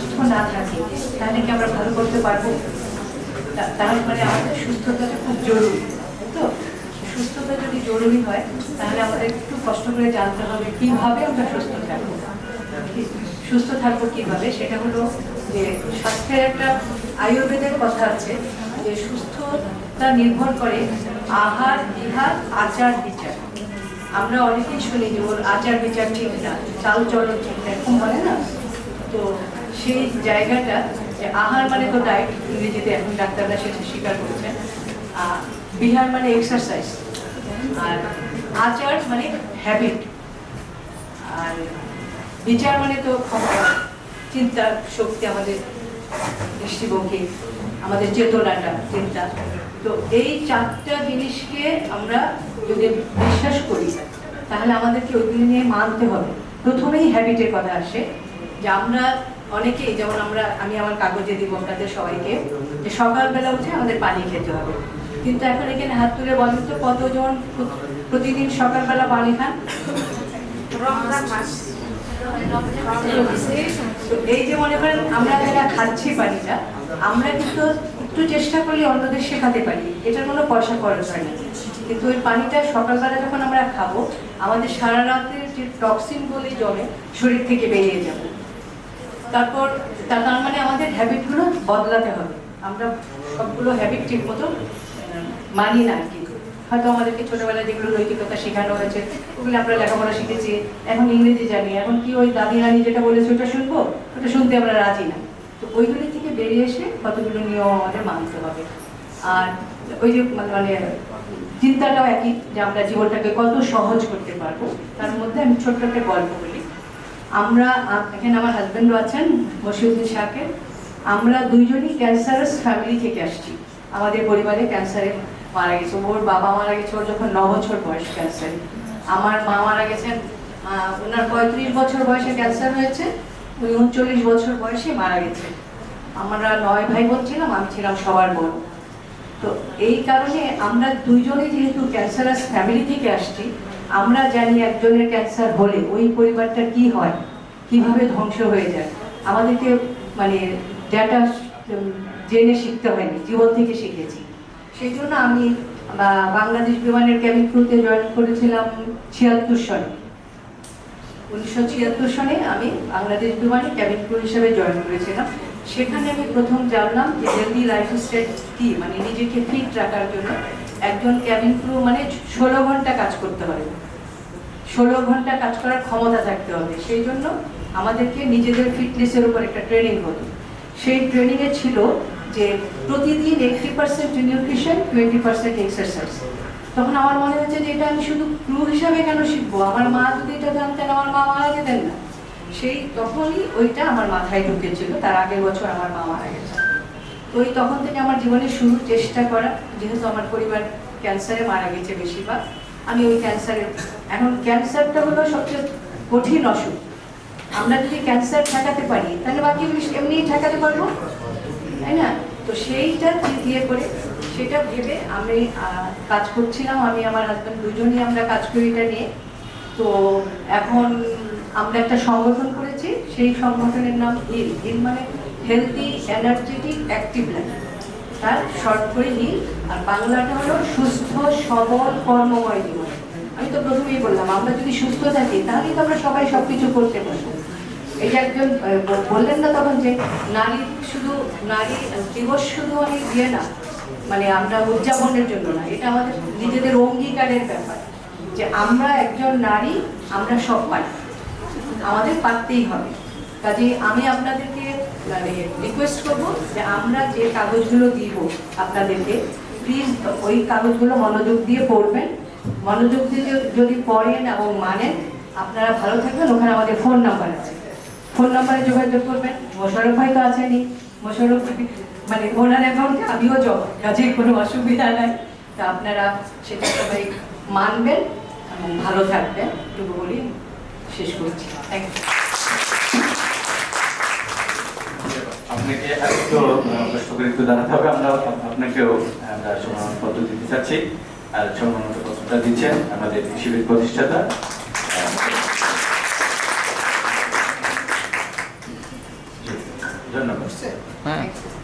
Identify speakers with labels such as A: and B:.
A: সুস্থ না থাকি তাহলে কি আমরা ভালো করতে পারবো? তার মানে আমাদের সুস্থতাটা খুব জরুরি। তো সুস্থতা যদি জরুরি হয় তাহলে আমাদের একটু কষ্ট করে জানতে হবে কিভাবে আমরা সুস্থ থাকবো। সুস্থ থাকবো কিভাবে, সেটা হলো যে স্বাস্থ্যের একটা আয়ুর্বেদের কথা আছে যে সুস্থতা নির্ভর করে আহার, বিহার, আচার, বিচার। আমরা অনেকেই শুনি যে ওর আচার বিচার ঠিক না, চাল চলন ঠিক না, এরকম বলে না। তো সেই জায়গাটা যে আহার মানে তো ডায়েট, ইংরেজিতে এখন ডাক্তাররা সেটা স্বীকার করছেন, বিহার মানে এক্সারসাইজ, আর আচার মানে হ্যাবিট, আর বিচার মানে তো চিন্তার শক্তি, আমাদের দৃষ্টিভঙ্গি, আমাদের চেতনাটা, চিন্তা। তো এই চারটা জিনিসকে আমরা যদি বিশ্বাস করি তাহলে আমাদেরকে ওইগুলি নিয়ে মানতে হবে। প্রথমেই হ্যাবিটের কথা আসে যে আমরা অনেকেই, যেমন আমি আমার কাগজে দিব আপনাদের সবাইকে যে সকালবেলা উঠে আমাদের পানি খেতে হবে, কিন্তু এখন এখানে হাত তুলে বলেন তো কতজন প্রতিদিন সকালবেলা পানি খান? এই যে মনে করেন আমরা যারা খাচ্ছি পানিটা, আমরা কিন্তু একটু চেষ্টা করলে অন্যদের শেখাতে পারি, এটার কোনো পয়সা খরচ হয় না। কিন্তু ওই পানিটা সকালবেলা যখন আমরা খাবো, আমাদের সারা রাতের যে টক্সিন বলে জমে শরীর থেকে বেরিয়ে যাবে। তারপর তার মানে আমাদের হ্যাবিটগুলো বদলাতে হবে। আমরা সবগুলো হ্যাবিট ঠিক মতো মানি না আর কি। হয়তো আমাদেরকে ছোটবেলায় যেগুলো নৈতিকতা শেখানো হয়েছে ওগুলো আমরা লেখাপড়া শিখেছি, এখন ইংরেজি জানি, এখন কি ওই দাদি নানি যেটা বলেছে ওটা শুনবো, ওটা শুনতে আমরা রাজি না। তো ওইগুলি থেকে বেরিয়ে এসে কতগুলো নিয়ম আমাদের মানতে হবে। আর ওই যে মানে চিন্তাটাও একই, যে আমরা জীবনটাকে কত সহজ করতে পারবো। তার মধ্যে আমি ছোট্ট একটা গল্প বলি। আমরা এখানে আমার হাজব্যান্ডও আছেন, মশিউদ্দিন শাকের। আমরা দুইজনই ক্যান্সারাস ফ্যামিলি থেকে আসছি। আমাদের পরিবারে ক্যান্সারে মারা গেছে। ওর বাবা মারা গেছে ওর যখন 9 বছর বয়স ক্যান্সারে। আমার মা মারা গেছেন, ওনার 35 বছর বয়সে ক্যান্সার হয়েছে, উনি 39 বছর বয়সে মারা গেছে। আমরা 9 ভাই বোন ছিলাম, আমি ছিলাম সবার বড়। তো এই কারণে আমরা দুইজনে যেহেতু ক্যান্সারাস ফ্যামিলি থেকে আসছি, আমরা জানি একজনের ক্যান্সার হলে ওই পরিবারটা কি হয়, কিভাবে ধ্বংস হয়ে যায়। আমাদেরকে মানে ডেটা জেনে শিখতে হয়নি, জীবন থেকে শিখেছি। সেই জন্য আমি বাংলাদেশ বিমানের ক্যাবিন ক্রুতে জয়েন করেছিলাম 76 সনে। 1976 সনে আমি বাংলাদেশ বিমানে ক্যাবিন ক্রু হিসেবে জয়েন করেছিলাম। সেখানে আমি প্রথম জানলাম যে হেলদি লাইফস্টাইল কি, মানে নিজেকে ফিট রাখার জন্য একজন ক্যাবিন ক্রু মানে 16 ঘন্টা কাজ করতে হবে, 16 ঘন্টা কাজ করার ক্ষমতা থাকতে হবে। সেই জন্য আমাদেরকে নিজেদের ফিটনেসের উপর একটা ট্রেনিং হতো। সেই ট্রেনিংয়ে ছিল যে প্রতিদিন 80% নিউট্রিশন, 20% এক্সারসাইজ। তখন আমার মনে হচ্ছে যে এটা আমি শুধু ক্রু হিসাবে কেন শিখবো, আমার মা যদি এটা জানতেন আমার মা মারা যেতেন না। সেই তখনই ওইটা আমার মাথায় ঢুকেছিল। তার আগের বছর আমার মা মারা গেছে। তো ওই তখন থেকে আমার জীবনে শুরু চেষ্টা করা, যেহেতু আমার পরিবার ক্যান্সারে মারা গেছে বেশিরভাগ, আমি ওই ক্যান্সারের, এখন ক্যান্সারটা হলো সবচেয়ে কঠিন অসুখ। আমরা যদি ক্যান্সার ঠেকাতে পারি তাহলে বাকি এমনিই ঠেকাতে পারবো, তাই না? তো সেইটা দিয়ে করে সেটা ভেবে আমি কাজ করছিলাম। আমি আমার হাজব্যান্ড দুজনেই আমরা কাজ করি এটা নিয়ে। তো এখন আমরা একটা সংগঠন করেছি, সেই সংগঠনের নাম হিল। হিল মানে হেলদি এনার্জেটিক অ্যাক্টিভ লাইফ, তার শর্ট করে হিল। আর বাংলাটা হলো সুস্থ সবল কর্মময় জীবন। আমি তো প্রথমেই বললাম আমরা যদি সুস্থ থাকি তাহলেই তো আমরা সবাই সবকিছু করতে পারবো। এটা একজন বললেন না তখন যে নারী দিবস শুধু আমি দিয়ে না, মানে আমরা উদযাপনের জন্য না, এটা আমাদের নিজেদের অঙ্গীকারের ব্যাপার যে আমরা একজন নারী, আমরা সব পারি, আমাদের পারতেই হবে। কাজে আমি আপনাদেরকে মানে রিকোয়েস্ট করবো যে আমরা যে কাগজগুলো দিব আপনাদেরকে, প্লিজ ওই কাগজগুলো মনোযোগ দিয়ে পড়বেন। মনোযোগ দিয়ে যদি পড়েন এবং মানেন আপনারা ভালো থাকবেন। ওখানে আমাদের ফোন নাম্বার আছে, ফোন নাম্বারে যোগাযোগ করবেন। মোশারফ ভাই তো আছেনই, মোশারফ মানে ওনার অ্যাকাউন্টে আমিও জমা, কাজে কোনো অসুবিধা নাই। তা আপনারা সেটা সবাই মানবেন এবং ভালো থাকবেন, এটুকু বলি শেষ করছি। Thank you.
B: আপনাকে একটু কষ্ট করে একটু দাঁড়াতে হবে। আপনাকেও আমরা সম্মানপত্র দিতে চাচ্ছি। আর সম্মানপত্রটা দিচ্ছেন আমাদের শিবির প্রতিষ্ঠাতা ধন্যবাদ।
C: বুঝছে?
D: হ্যাঁ
A: Thank you.